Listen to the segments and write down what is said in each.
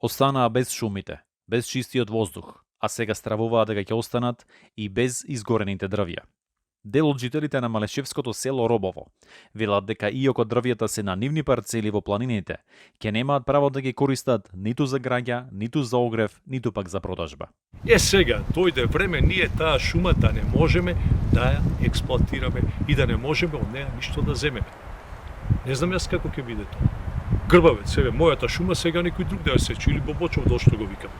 Останаа без шумите, без чистиот воздух, а сега стравуваат дека ќе останат и без изгорените дрвја. Дел од жителите на Малешевското село Робово велат дека иако дрвјата се на нивни парцели во планините, ќе немаат право да ги користат ниту за граѓа, ниту за огрев, ниту пак за продажба. Сега дојде време ние таа шума да не можеме да ја експлоатираме и да не можеме од неа ништо да земеме. Не знам јас како ќе биде тоа. Грбавец, себе, мојата шума сега некој друг да ја сече или Бобочов дошто го викам.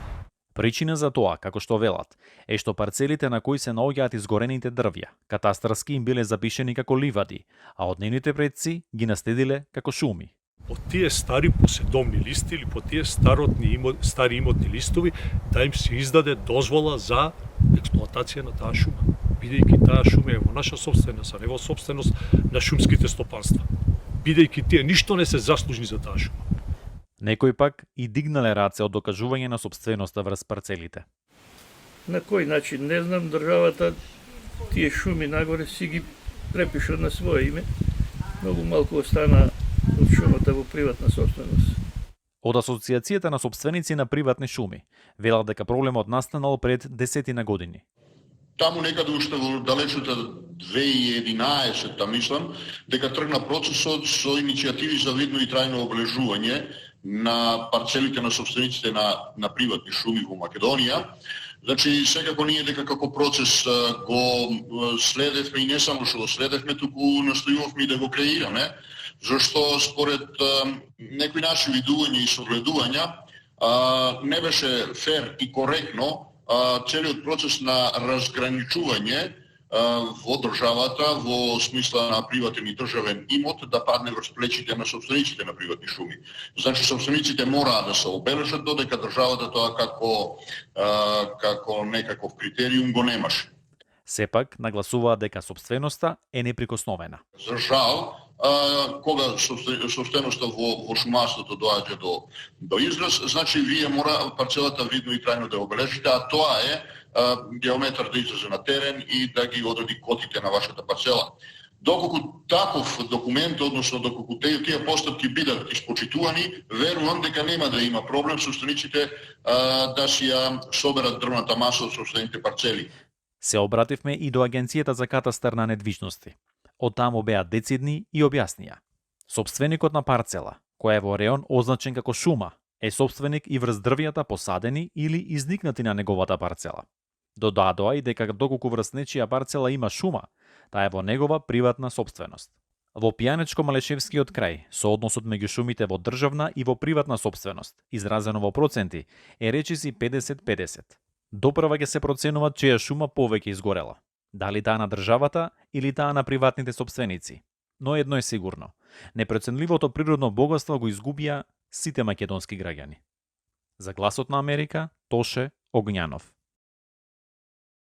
Причина за тоа, како што велат, е што парцелите на кои се наоѓаат изгорените дрвја, катастарски им биле запишени како ливади, а од нивните предци ги наследиле како шуми. По тие стари поседовни листи или по тие стари имотни листови да им се издаде дозвола за експлоатација на таа шума, бидејќи таа шума е во наша собственост, а не во собственост на шумските стопанства. Бидејќи тие ништо не се заслужни за таа шума. Некои пак и дигнале раце од докажување на собственоста врз парцелите. На кој начин, не знам, државата тие шуми нагоре си ги препиша на своје име. Многу малку остана од шумата во приватна собственост. Од Асоциацијата на собственици на приватни шуми велат дека проблемот настанал пред 10 години. Таму некаде уште во далечната 2011, мислам, дека тргна процесот со иницијативи за видно и трајно облежување на парцелите на собствениците на приватни шуми во Македонија. Значи, секако ние дека како процес го следевме и не само што го следевме, туку настојувавме и да го креираме, зашто според некои наши видувања и согледувања не беше фер и коректно целиот процес на разграничување во државата во смисла на приватен и државен имот да падне врз плечите на собствениците на приватни шуми. Значи, собствениците мораа да се обележат, додека државата тоа како некаков критериум го немаше. Сепак нагласуваат дека собственоста е неприкосновена. За жал, кога собственоста во шумарството доаѓа до израз, значи вие мора парцелата видно и трајно да обележите, а тоа е геометар да излезе на терен и да ги одреди котите на вашата парцела. Доколку таков документ, односно доколку тие постапки бидат испочитувани, верувам дека нема да има проблем собствениците да си ја соберат дрвната маса од собствените парцели. Се обративме и до Агенцијата за катастар на недвижности. Од таму беа децидни и објаснија. Собственикот на парцела, која е во реон означен како шума, е собственик и врз дрвјата посадени или изникнати на неговата парцела. Додадоа и дека доколку врз нечија парцела има шума, таа е во негова приватна собственост. Во Пијанечко-Малешевскиот крај, соодносот меѓу шумите во државна и во приватна собственост, изразено во проценти, е речиси 50-50. Допрва ќе се проценува чија шума повеќе изгорела. Дали таа на државата или таа на приватните собственици. Но едно е сигурно. Непроценливото природно богатство го изгубија сите македонски граѓани. За Гласот на Америка, Тоше Огњанов.